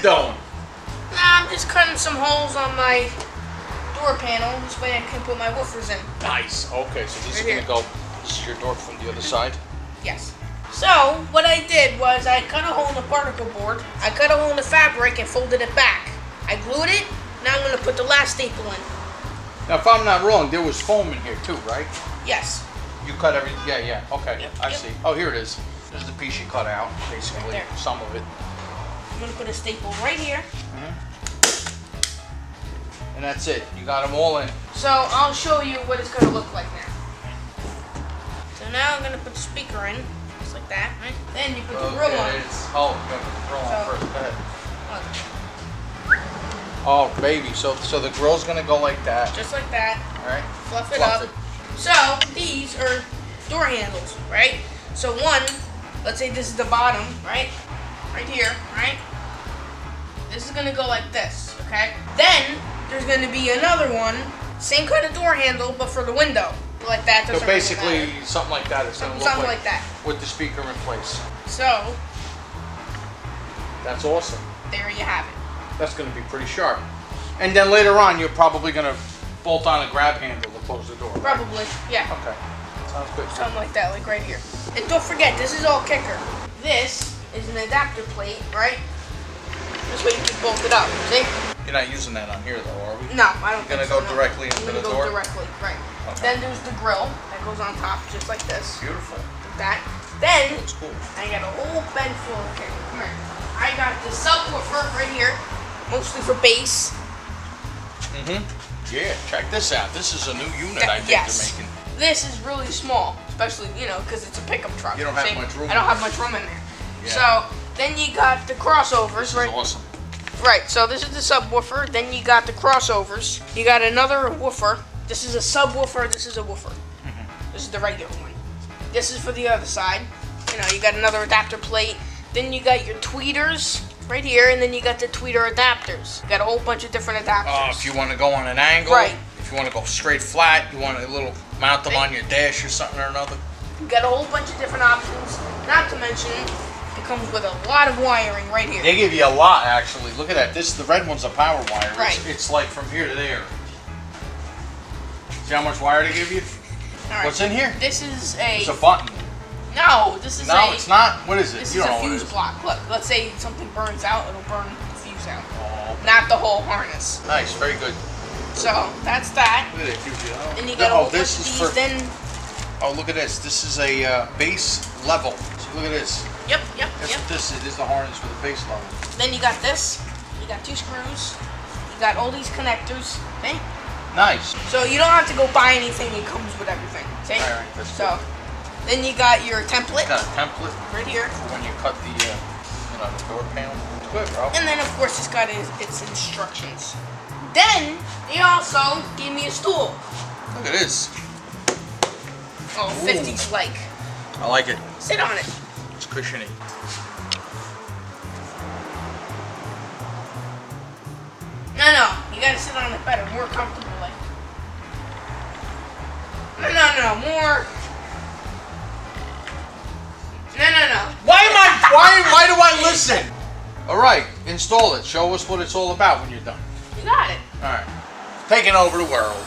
doing? Nah, I'm just cutting some holes on my door panel. This way I can put my woofers in. Nice. Okay, so this is Right gonna go. This is your door from the other side. Yes. So, what I did was I cut a hole in the particle board, I cut a hole in the fabric and folded it back. I glued it, now I'm going to put the last staple in. Now, if I'm not wrong, there was foam in here too, right? Yes. You cut everything. Yeah. Okay, Yep, I yep. see. Oh, here it is. This is the piece you cut out, basically. Right there. Some of it. I'm going to put a staple right here. And that's it. You got them all in. So, I'll show you what it's going to look like now. So now I'm going to put the speaker in, just like that, right? Then you put the grill on. Oh, you got to put the grill on So- first. Go ahead. Look, Oh, baby. So the grill's gonna go like that. just like that. All right. Fluff it up. So, these are door handles, right? So one, let's say this is the bottom, right? Right here, right? This is gonna go like this, okay? Then, there's gonna be another one, same kind of door handle, but for the window. Like that. So doesn't really basically, matter. something like that is gonna look Something like that. with the speaker in place. So, That's awesome. there you have it. That's gonna be pretty sharp. And then later on, you're probably gonna bolt on a grab handle to close the door. Right? Probably, yeah. Okay. Sounds good. Something like that, like right here. And don't forget, this is all kicker. This is an adapter plate, right? This way you can bolt it up, see? You're not using that on here though, are we? No, I don't You're gonna think so, go no. directly into I'm gonna the go door? directly, right. Okay. Then there's the grill that goes on top, just like this. Beautiful. Like that. Then, Looks cool. I got a whole bed full of, okay, come here. I got the subwoofer right here, mostly for bass. Yeah, check this out. This is a new unit I think Yes. they're making. This is really small, especially, because it's a pickup truck. You don't have See? much room. I don't have much room in there. Yeah. So, then you got the crossovers, This right? is awesome. Right, so this is the subwoofer, then you got the crossovers. You got another woofer. This is a subwoofer, this is a woofer. This is the regular one. This is for the other side. You got another adapter plate. Then you got your tweeters right here, and then you got the tweeter adapters. You got a whole bunch of different adapters. If you want to go on an angle, Right. if you want to go straight flat, you want a little mount them on your dash or something or another. You got a whole bunch of different options. Not to mention, it comes with a lot of wiring right here. They give you a lot actually. Look at that. The red one's a power wire. Right. It's like from here to there. See how much wire they give you? All right. What's in here? This is It's a button. No, this is No, it's not. What is it? This You is don't a know what it fuse is. block. Look, let's say something burns out, it'll burn the fuse out. Oh, Not the whole harness. nice. Very good. So, that's that. Look at it. Gives you, Then you got a whole bunch this of is these, for. then... Oh, look at this. This is a base level. See, look at this. Yep. That's what this is. This is the harness for the base level. Then you got this. You got 2 screws. You got all these connectors. Okay? Nice. So, you don't have to go buy anything. It comes with everything. See? All right, that's So, then you got your template Got a template right here. for when you cut the, the door panel. It's good, bro. And then, of course, it's got its instructions. Then, they also gave me a stool. Look at this. Oh, 50s like. I like it. Sit on it. It's cushiony. No, you gotta sit on it better, more comfortable, like. No, more. No. Why do I listen? All right, install it. Show us what it's all about when you're done. You got it. All right. Taking over the world.